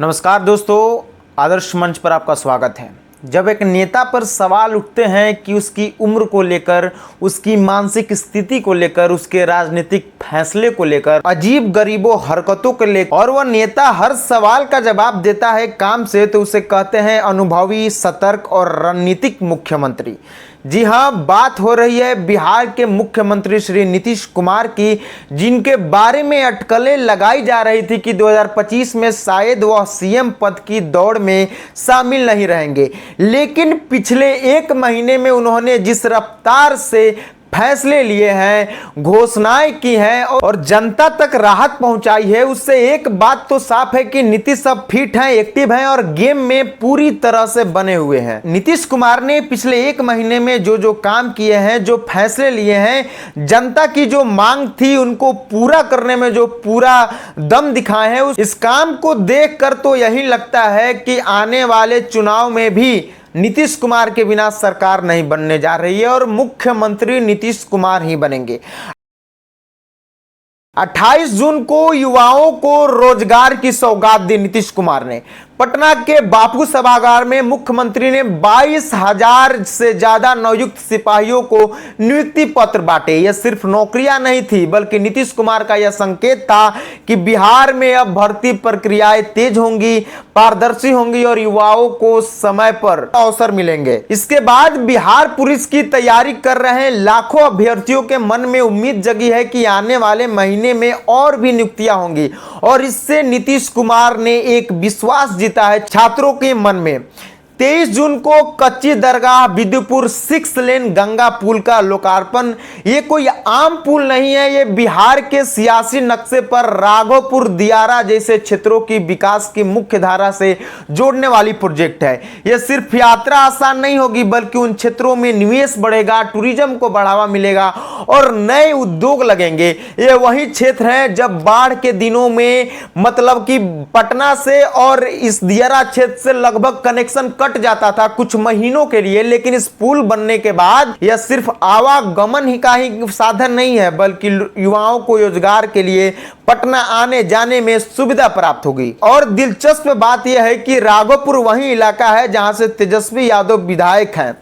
नमस्कार दोस्तों, आदर्श मंच पर आपका स्वागत है। जब एक नेता पर सवाल उठते हैं कि उसकी उम्र को लेकर, उसकी मानसिक स्थिति को लेकर, उसके राजनीतिक फैसले को लेकर, अजीब गरीबों हरकतों को लेकर, और वह नेता हर सवाल का जवाब देता है काम से, तो उसे कहते हैं अनुभवी, सतर्क और रणनीतिक मुख्यमंत्री। जी हाँ, बात हो रही है बिहार के मुख्यमंत्री श्री नीतीश कुमार की, जिनके बारे में अटकलें लगाई जा रही थी कि 2025 में शायद वह सीएम पद की दौड़ में शामिल नहीं रहेंगे। लेकिन पिछले एक महीने में उन्होंने जिस रफ्तार से फैसले लिए हैं, घोषणाएं की हैं और जनता तक राहत पहुंचाई है, उससे एक बात तो साफ है कि नीतीश अब फिट हैं, एक्टिव हैं और गेम में पूरी तरह से बने हुए हैं। नीतीश कुमार ने पिछले एक महीने में जो काम किए हैं, जो फैसले लिए हैं, जनता की जो मांग थी उनको पूरा करने में जो पूरा दम दिखाए हैं, इस काम को देखकर तो यही लगता है कि आने वाले चुनाव में भी नीतीश कुमार के बिना सरकार नहीं बनने जा रही है और मुख्यमंत्री नीतीश कुमार ही बनेंगे। 28 जून को युवाओं को रोजगार की सौगात दी नीतीश कुमार ने। पटना के बापू सभागार में मुख्यमंत्री ने 22,000 से ज्यादा नवयुक्त सिपाहियों को नियुक्ति पत्र बांटे। यह सिर्फ नौकरियां नहीं थी, बल्कि नीतीश कुमार का यह संकेत था कि बिहार में अब भर्ती प्रक्रियाएं तेज होंगी, पारदर्शी होंगी और युवाओं को समय पर अवसर मिलेंगे। इसके बाद बिहार पुलिस की तैयारी कर रहे लाखों अभ्यर्थियों के मन में उम्मीद जगी है कि आने वाले महीने में और भी नियुक्तियां होंगी और इससे नीतीश कुमार ने एक विश्वास जीता है छात्रों के मन में। 23 जून को कच्ची दरगाह विद्युपुर 6 लेन गंगा पुल का लोकार्पण। ये कोई आम पुल नहीं है, ये बिहार के सियासी नक्शे पर राघोपुर, दियारा जैसे क्षेत्रों की विकास की मुख्य धारा से जोड़ने वाली प्रोजेक्ट है। यह सिर्फ यात्रा आसान नहीं होगी, बल्कि उन क्षेत्रों में निवेश बढ़ेगा, टूरिज्म को बढ़ावा मिलेगा और नए उद्योग लगेंगे। ये वही क्षेत्र है जब बाढ़ के दिनों में मतलब कि पटना से और इस दियारा क्षेत्र से लगभग कनेक्शन कट जाता था कुछ महीनों के लिए, लेकिन इस पुल बनने के बाद यह सिर्फ आवागमन ही का ही साधन नहीं है, बल्कि युवाओं को रोजगार के लिए पटना आने जाने में सुविधा प्राप्त होगी। और दिलचस्प बात यह है कि राघोपुर वही इलाका है जहां से तेजस्वी यादव विधायक हैं,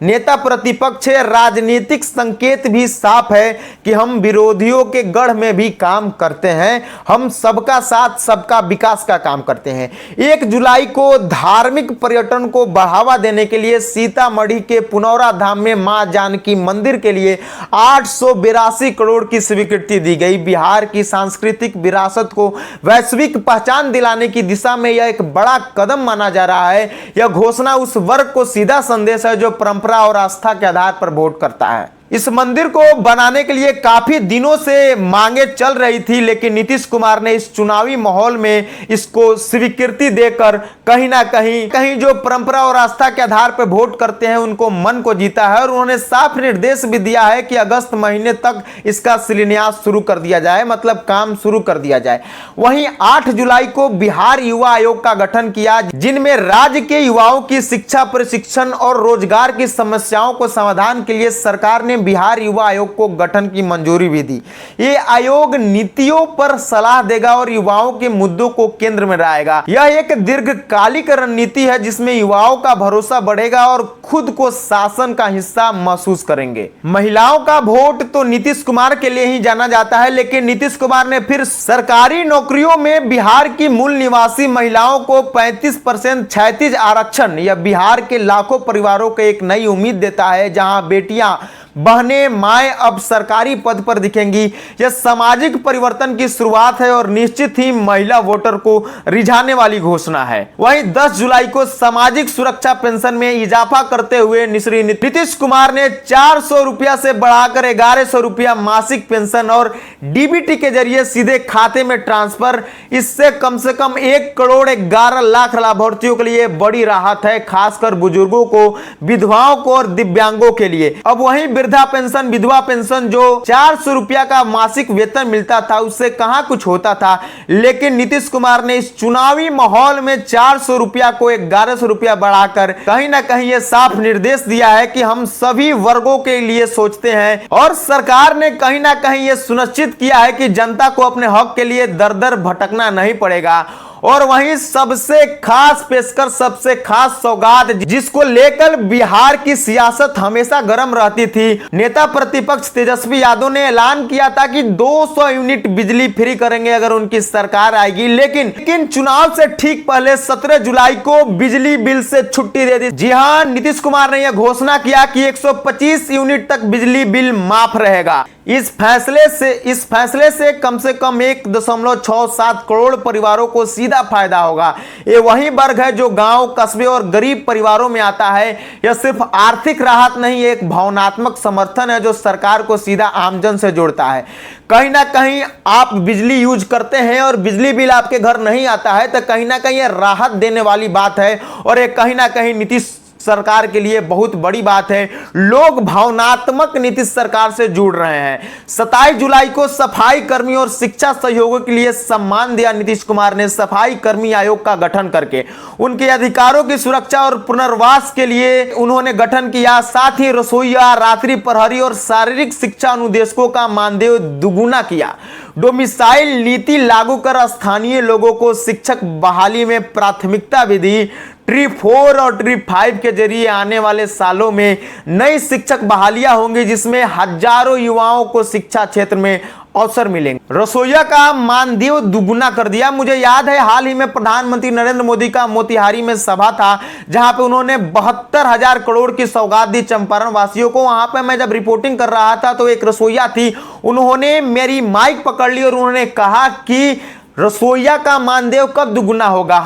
नेता प्रतिपक्ष है। राजनीतिक संकेत भी साफ है कि हम विरोधियों के गढ़ में भी काम करते हैं, हम सबका साथ सबका विकास का काम करते हैं। 1 जुलाई को धार्मिक पर्यटन को बढ़ावा देने के लिए सीतामढ़ी के पुनौरा धाम में मां जानकी मंदिर के लिए 882 करोड़ की स्वीकृति दी गई। बिहार की सांस्कृतिक विरासत को वैश्विक पहचान दिलाने की दिशा में यह एक बड़ा कदम माना जा रहा है। यह घोषणा उस वर्ग को सीधा संदेश है जो परंपरा और आस्था के आधार पर वोट करता है। इस मंदिर को बनाने के लिए काफी दिनों से मांगे चल रही थी, लेकिन नीतीश कुमार ने इस चुनावी माहौल में इसको स्वीकृति देकर कहीं ना कहीं जो परंपरा और आस्था के आधार पर वोट करते हैं उनको मन को जीता है और उन्होंने साफ निर्देश भी दिया है कि अगस्त महीने तक इसका शिलान्यास शुरू कर दिया जाए, मतलब काम शुरू कर दिया जाए। वहीं 8 जुलाई को बिहार युवा आयोग का गठन किया, जिनमें राज्य के युवाओं की शिक्षा, प्रशिक्षण और रोजगार की समस्याओं को समाधान के लिए सरकार ने बिहार युवा आयोग को गठन की मंजूरी भी दी। ये आयोग नीतियों पर सलाह देगा और युवाओं के मुद्दों को केंद्र में लाएगा। यह एक दीर्घकालिक रणनीति है जिसमें युवाओं का भरोसा बढ़ेगा और खुद को शासन का हिस्सा महसूस करेंगे। महिलाओं का वोट तो नीतीश कुमार के लिए ही जाना जाता है, लेकिन नीतीश कुमार ने फिर सरकारी नौकरियों में बिहार की मूल निवासी महिलाओं को 35% क्षैतिज आरक्षण, यह बिहार के लाखों परिवारों को एक नई उम्मीद देता है, जहां बेटियां, बहनें, माएं अब सरकारी पद पर दिखेंगी। यह सामाजिक परिवर्तन की शुरुआत है और निश्चित ही महिला वोटर को रिझाने वाली घोषणा है। वहीं 10 जुलाई को सामाजिक सुरक्षा पेंशन में इजाफा करते हुए श्री नीतीश कुमार ने 400 रुपया से बढ़ाकर 1100 रुपया मासिक पेंशन और डीबीटी के जरिए सीधे खाते में ट्रांसफर। इससे कम से कम 1 करोड़ 11 लाख लाभार्थियों के लिए बड़ी राहत है, खासकर बुजुर्गों को, विधवाओं को और दिव्यांगों के लिए। अब वहीं वृद्धा पेंशन, विधवा पेंशन जो 400 रुपया का मासिक वेतन मिलता था, उससे कहां कुछ होता था, लेकिन नीतीश कुमार ने इस चुनावी माहौल में 400 रुपया को 1100 रुपया बढ़ाकर कहीं ना कहीं यह साफ निर्देश दिया है कि हम सभी वर्गों के लिए सोचते हैं और सरकार ने कहीं ना कहीं यह सुनिश्चित किया है कि जनता को अपने हक के लिए दर दर भटकना नहीं पड़ेगा। और वहीं सबसे खास पेशकश, सबसे खास सौगात जिसको लेकर बिहार की सियासत हमेशा गर्म रहती थी, नेता प्रतिपक्ष तेजस्वी यादव ने ऐलान किया था कि 200 यूनिट बिजली फ्री करेंगे अगर उनकी सरकार आएगी। लेकिन चुनाव से ठीक पहले 17 जुलाई को बिजली बिल से छुट्टी दे दी। जी हां, नीतीश कुमार ने यह घोषणा किया कि 125 यूनिट तक बिजली बिल माफ रहेगा। इस फैसले से कम 1.67 करोड़ परिवारों को सीधा फायदा होगा। ये वही वर्ग है जो गांव, कस्बे और गरीब परिवारों में आता है। यह सिर्फ आर्थिक राहत नहीं, एक भावनात्मक समर्थन है जो सरकार को सीधा आमजन से जोड़ता है। कहीं ना कहीं आप बिजली यूज करते हैं और बिजली बिल आपके घर नहीं आता है, तो कहीं ना कहीं यह राहत देने वाली बात है और ये कहीं ना कहीं नीतीश सरकार के लिए बहुत बड़ी बात है। लोग भावनात्मक नीतीश सरकार से जुड़ रहे हैं। 27 जुलाई को सफाई कर्मी और शिक्षा सहयोगों के लिए सम्मान दिया नीतीश कुमार ने। सफाई कर्मी आयोग का गठन करके उनके अधिकारों की सुरक्षा और पुनर्वास के लिए उन्होंने गठन किया। साथ ही रसोईया, रात्रि प्रहरी और शारीरिक शिक्षा अनुदेशकों का मानदेय दुगुना किया। डोमिसाइल नीति लागू कर स्थानीय लोगों को शिक्षक बहाली में प्राथमिकता भी दी। ट्री 4 और ट्री 5 के जरिए आने वाले सालों में नई शिक्षक बहालियां होंगी जिसमें हजारों युवाओं को शिक्षा क्षेत्र में अवसर मिलेंगे। रसोईया का मानदेय दुगुना कर दिया। मुझे याद है हाल ही में प्रधानमंत्री नरेंद्र मोदी का मोतिहारी में सभा था जहां पे उन्होंने 72,000 करोड़ की सौगात दी चंपारण वासियों को। वहां पे मैं जब रिपोर्टिंग कर रहा था तो एक रसोईया थी, उन्होंने मेरी माइक पकड़ ली और उन्होंने कहा कि रसोईया का मानदेय कब दुगुना होगा।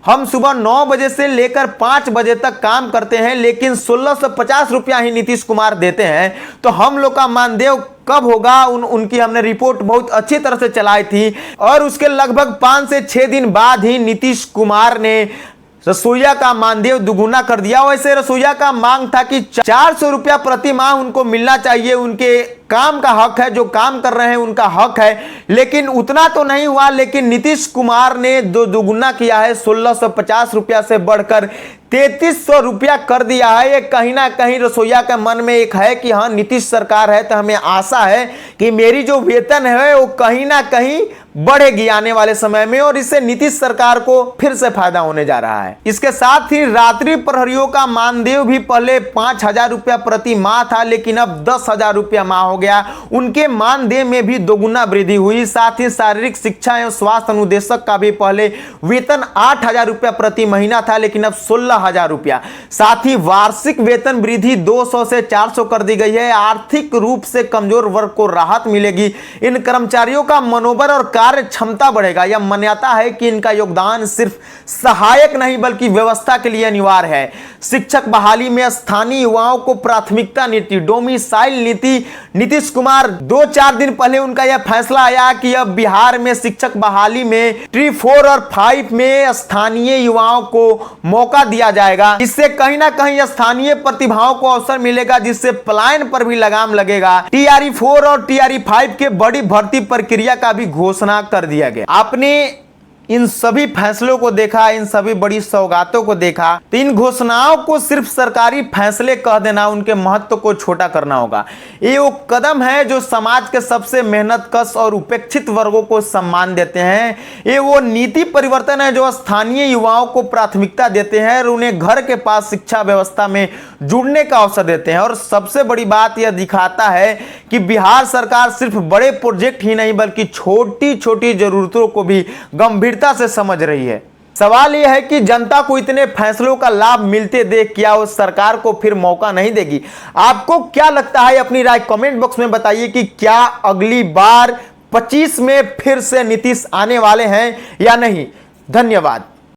हम सुबह 9 बजे से लेकर 5 बजे तक काम करते हैं लेकिन 1650 रुपया ही नीतीश कुमार देते हैं, तो हम लोग का मानदेय कब होगा। उनकी हमने रिपोर्ट बहुत अच्छी तरह से चलाई थी और उसके लगभग 5 से 6 दिन बाद ही नीतीश कुमार ने रसोईया का मानदेय दुगुना कर दिया। वैसे रसोईया का मांग था कि 400 रुपया प्रति माह उनको मिलना चाहिए। उनके काम का हक है, जो काम कर रहे हैं उनका हक है, लेकिन उतना तो नहीं हुआ। लेकिन नीतीश कुमार ने दुगुना किया है, 1650 रुपया से बढ़कर 3300 रुपया कर दिया है। ये कहीं ना कहीं रसोईया के मन में एक है कि हाँ नीतीश सरकार है तो हमें आशा है कि मेरी जो वेतन है वो कहीं ना कहीं बढ़ेगी आने वाले समय में और इससे नीतीश सरकार को फिर से फायदा होने जा रहा है। इसके साथ ही रात्रि प्रहरियों का मानदेय भी पहले 5000 रुपया प्रति माह था लेकिन अब 10,000 रुपया माह हो गया। उनके मानदेय में भी दोगुना वृद्धि हुई। साथ ही शारीरिक शिक्षा एवं स्वास्थ्य अनुदेशक का भी पहले वेतन 8,000 रुपया प्रति महीना था लेकिन अब 16,000 रुपया। साथ ही वार्षिक वेतन वृद्धि 200 से 400 कर दी गई है। आर्थिक रूप से कमजोर वर्ग को राहत मिलेगी। इन कर्मचारियों का मनोबल और कार्य क्षमता बढ़ेगा। यह मान्यता है कि इनका योगदान सिर्फ सहायक नहीं बल्कि व्यवस्था के लिए अनिवार्य है। शिक्षक बहाली में स्थानीय युवाओं को प्राथमिकता नीति, डोमिसाइल नीति। नीतीश कुमार 2-4 दिन पहले उनका यह फैसला आया कि अब बिहार में शिक्षक बहाली में ट्री 4 और 5 में स्थानीय युवाओं को मौका दिया जाएगा। इससे कहीं ना कहीं स्थानीय प्रतिभाओं को अवसर मिलेगा जिससे पलायन पर भी लगाम लगेगा। TRE 4 और TRE 5 के बड़ी भर्ती प्रक्रिया का भी घोषणा कर दिया गया। आपने इन सभी फैसलों को देखा, इन सभी बड़ी सौगातों को देखा, तो इन घोषणाओं को सिर्फ सरकारी फैसले कह देना, उनके महत्व को छोटा करना होगा। ये वो कदम है जो समाज के सबसे मेहनतकश और उपेक्षित वर्गों को सम्मान देते हैं। ये वो नीति परिवर्तन है जो स्थानीय युवाओं को प्राथमिकता देते हैं और उन्हें घर के पास शिक्षा व्यवस्था में जुड़ने का अवसर देते हैं। और सबसे बड़ी बात यह दिखाता है कि बिहार सरकार सिर्फ बड़े प्रोजेक्ट ही नहीं बल्कि छोटी छोटी जरूरतों को भी गंभीर से समझ रही है। सवाल यह है कि जनता को इतने फैसलों का लाभ मिलते देख क्या उस सरकार को फिर मौका नहीं देगी? आपको क्या लगता है? अपनी राय कमेंट बॉक्स में बताइए कि क्या अगली बार 25 में फिर से नीतीश आने वाले हैं या नहीं। धन्यवाद।